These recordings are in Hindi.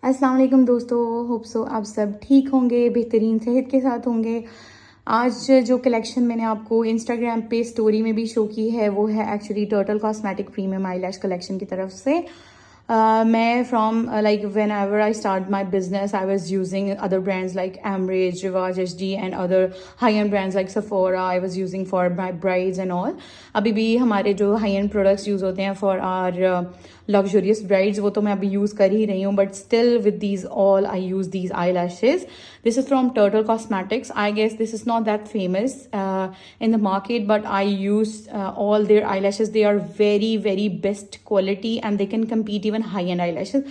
अस्सलाम वालेकुम दोस्तों, होप सो आप सब ठीक होंगे, बेहतरीन सेहत के साथ होंगे। आज जो कलेक्शन मैंने आपको इंस्टाग्राम पे स्टोरी में भी शो की है वो है actually turtle cosmetic premium eyelash collection की तरफ से। मैं from like whenever I start my business I was using other brands like एमरेज, Riwaj HD and other high end brands like Sephora I was using for my brides and all. अभी भी हमारे जो हाई एंड प्रोडक्ट्स यूज़ होते हैं फॉर आर लग्जरियस ब्राइड्स वो तो मैं अभी यूज़ कर ही रही हूँ, but still with these all I use these eye lashes. This is from Turtle Cosmetics. I guess this is not that famous in the market, but I use all their eyelashes. They are very, very best quality and they can compete even high-end eyelashes.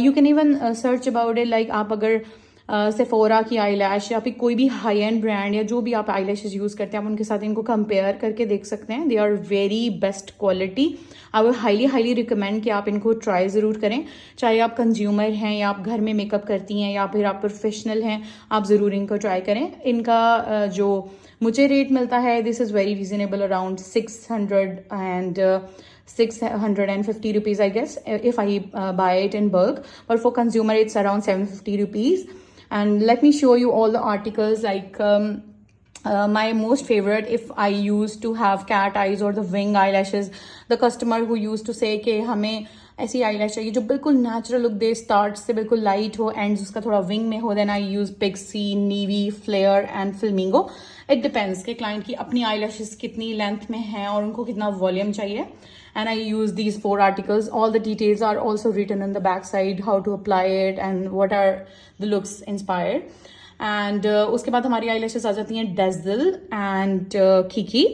You can even search about it. Like आप अगर सेफोरा की आई लैश या फिर कोई भी हाई एंड ब्रांड या जो भी आप आई लैशेज यूज़ करते हैं आप उनके साथ इनको कंपेयर करके देख सकते हैं. They are very best quality. I would highly recommend कि आप इनको ट्राई ज़रूर करें. चाहे आप कंज्यूमर हैं या आप घर में मेकअप करती हैं या फिर आप प्रोफेशनल हैं, आप ज़रूर इनको ट्राई करें. इनका जो मुझे रेट मिलता है this is very reasonable, around 650 rupees I guess if I buy it in bulk, but for consumer it's around 750 rupees. And let me show you all the articles like my most favorite, if I used to have cat eyes or the wing eyelashes, the customer who used to say कि हमें ऐसी eyelash चाहिए जो बिल्कुल नेचुरल लुक दे, स्टार्ट से बिल्कुल लाइट हो, एंड्स उसका थोड़ा विंग में हो, देन आई यूज़ पिक्सी, नीवी, flare and flamingo. It depends कि क्लाइंट की अपनी eyelashes कितनी लेंथ में है और उनको कितना वॉल्यूम चाहिए. And I use these 4 articles. All the details are also written on the back side, how to apply it and what are the looks inspired. And उसके बाद हमारी eyelashes आ जाती हैं Dazzle and Kiki.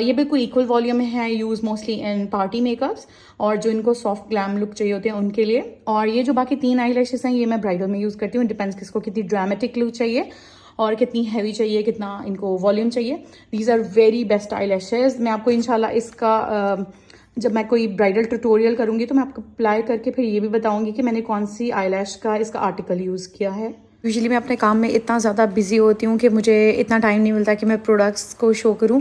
ये बिल्कुल इक्वल वॉल्यूम में है, use mostly in party makeups और जो इनको सॉफ्ट ग्लैम लुक चाहिए होते हैं उनके लिए. और ये जो बाकी 3 eyelashes हैं ये मैं ब्राइडल में यूज़ करती हूँ. डिपेंड्स किसको कितनी ड्रामेटिक लुक चाहिए और कितनी हैवी चाहिए, कितना इनको वॉल्यूम चाहिए. These are very best eyelashes. मैं आपको इंशाल्लाह इसका जब मैं कोई ब्राइडल ट्यूटोरियल करूंगी तो मैं आपको अप्लाई करके फिर ये भी बताऊंगी कि मैंने कौन सी आईलैश का इसका आर्टिकल यूज़ किया है. यूजुअली मैं अपने काम में इतना ज़्यादा बिजी होती हूँ कि मुझे इतना टाइम नहीं मिलता कि मैं प्रोडक्ट्स को शो करूँ,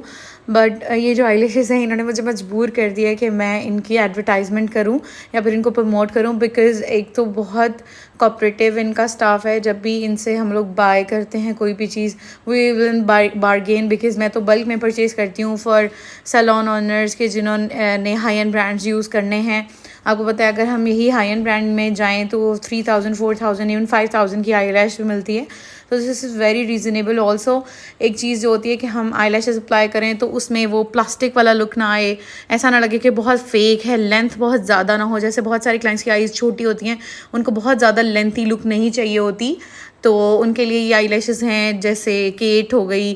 बट ये जो आईलैशेस हैं इन्होंने मुझे मजबूर कर दिया है कि मैं इनकी एडवर्टाइजमेंट करूँ या फिर इनको प्रमोट करूँ. बिकॉज़ एक तो बहुत कोऑपरेटिव इनका स्टाफ है. जब भी इनसे हम लोग बाय करते हैं कोई भी चीज़ वी विल बारगेन, बिकॉज़ मैं तो बल्क में परचेज़ करती हूँ फॉर सैलून ओनर्स के जिन्होंने हाई एंड ब्रांड्स यूज़ करने हैं. आपको पता है अगर हम यही हाई एंड ब्रांड में जाएं तो 3000, 4000, इवन 5000 की आई लैश मिलती है. तो this is very reasonable. Also एक चीज़ जो होती है कि हम आई लैशेज अप्लाई करें तो उसमें वो प्लास्टिक वाला लुक ना आए, ऐसा ना लगे कि बहुत फेक है, लेंथ बहुत ज़्यादा ना हो. जैसे बहुत सारे क्लाइंट्स की आईज़ छोटी होती हैं, उनको बहुत ज़्यादा लेंथी लुक नहीं चाहिए होती, तो उनके लिए ये आई लैशेज़ हैं. जैसे केट हो गई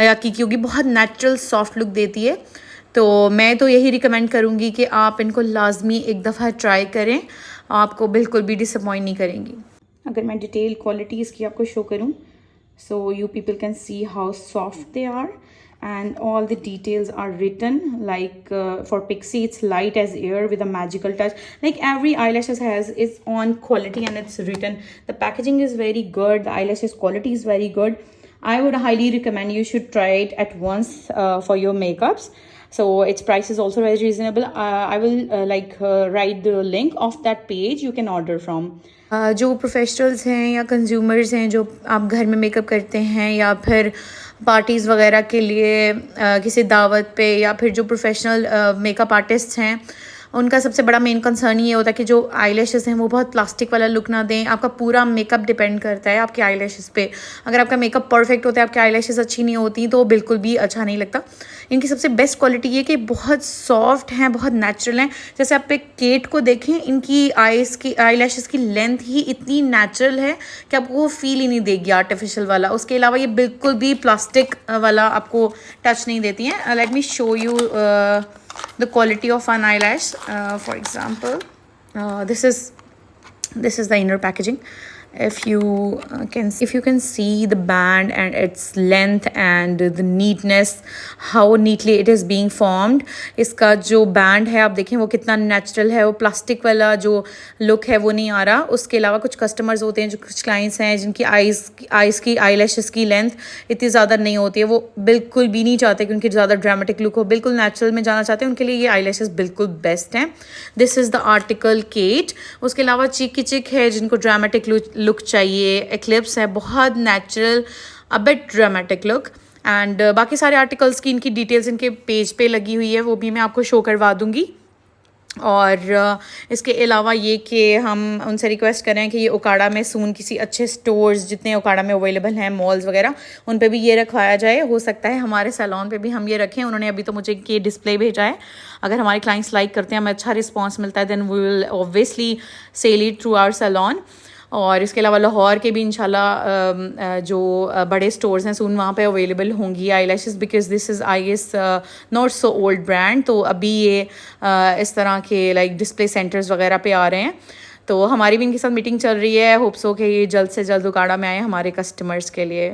या की होगी, बहुत नेचुरल सॉफ्ट लुक देती है. तो मैं तो यही रिकमेंड करूँगी कि आप इनको लाजमी एक दफ़ा ट्राई करें, आपको बिल्कुल भी डिसअपॉइंट नहीं करेंगी. अगर मैं डिटेल क्वालिटी इसकी आपको शो करूँ so you people can see how soft they are and all the details are written like for Pixie it's light as air with a magical touch. Like every eyelashes has its own quality and it's written. The packaging is very good, the eyelashes quality is very good. I would highly recommend you should try it at once for your makeups. So its price is also very reasonable. I will write the link of that page you can order from. जो प्रोफेशनल्स हैं या कंज्यूमर्स हैं जो आप घर में मेकअप करते हैं या फिर पार्टीज़ वगैरह के लिए किसी दावत पे, या फिर जो प्रोफेशनल मेकअप आर्टिस्ट हैं उनका सबसे बड़ा मेन कंसर्न ये होता है कि जो आईलैशेस हैं वो बहुत प्लास्टिक वाला लुक ना दें. आपका पूरा मेकअप डिपेंड करता है आपके आईलैशेस पे. अगर आपका मेकअप परफेक्ट होता है, आपकी आईलैशेस अच्छी नहीं होती तो बिल्कुल भी अच्छा नहीं लगता. इनकी सबसे बेस्ट क्वालिटी ये कि बहुत सॉफ्ट हैं, बहुत नेचुरल हैं. जैसे आप एक केट को देखें, इनकी आईलैशेस की लेंथ ही इतनी नेचुरल है कि आपको वो फील ही नहीं देगी आर्टिफिशियल वाला. उसके अलावा ये बिल्कुल भी प्लास्टिक वाला आपको टच नहीं देती हैं. Let me show you the quality of an eyelash. For example, this is the inner packaging. If you can see the band and its length and the neatness, how neatly it is being formed. इसका जो बैंड है आप देखें वो कितना नेचुरल है, वो प्लास्टिक वाला जो लुक है वो नहीं आ रहा. उसके अलावा कुछ कस्टमर्स होते हैं, जो कुछ क्लाइंट्स हैं जिनकी आईज़ की आईलैशेस की लेंथ इतनी ज़्यादा नहीं होती है, वो बिल्कुल भी नहीं चाहते कि उनकी ज़्यादा ड्रामेटिक लुक हो, बिल्कुल नेचुरल में जाना चाहते हैं, उनके लिए ये आईलैशेस बिल्कुल बेस्ट हैं. This is the article Kate. उसके अलावा चीक की चिक है जिनको ड्रामेटिक लुक चाहिए, एक्लिप्स है बहुत natural a bit dramatic look. And बाकी सारे आर्टिकल्स की इनकी डिटेल्स इनके पेज पे लगी हुई है, वो भी मैं आपको शो करवा दूँगी। और इसके अलावा ये कि हम उनसे रिक्वेस्ट करें कि ये ओकाड़ा में सून किसी अच्छे स्टोर्स जितने ओकाड़ा में अवेलेबल हैं, मॉल्स वगैरह, उन पे भी ये रखवाया जाए। हो सकता है हमारे सैलून पे भी हम ये रखें। उन्होंने अभी तो मुझे ये डिस्प्ले भेजा है। अगर हमारे क्लाइंट्स लाइक करते हैं, हमें अच्छा रिस्पॉन्स मिलता है, then we will obviously sell it through our salon. और इसके अलावा लाहौर के भी इंशाल्लाह जो बड़े स्टोर्स हैं सून वहाँ पे अवेलेबल होंगी eyelashes, because this is I guess not so old brand. तो अभी ये इस तरह के लाइक डिस्प्ले सेंटर्स वगैरह पे आ रहे हैं। तो हमारी भी इनके साथ मीटिंग चल रही है। होप सो कि ये जल्द से जल्द उकाड़ा में आए हमारे कस्टमर्स के लिए।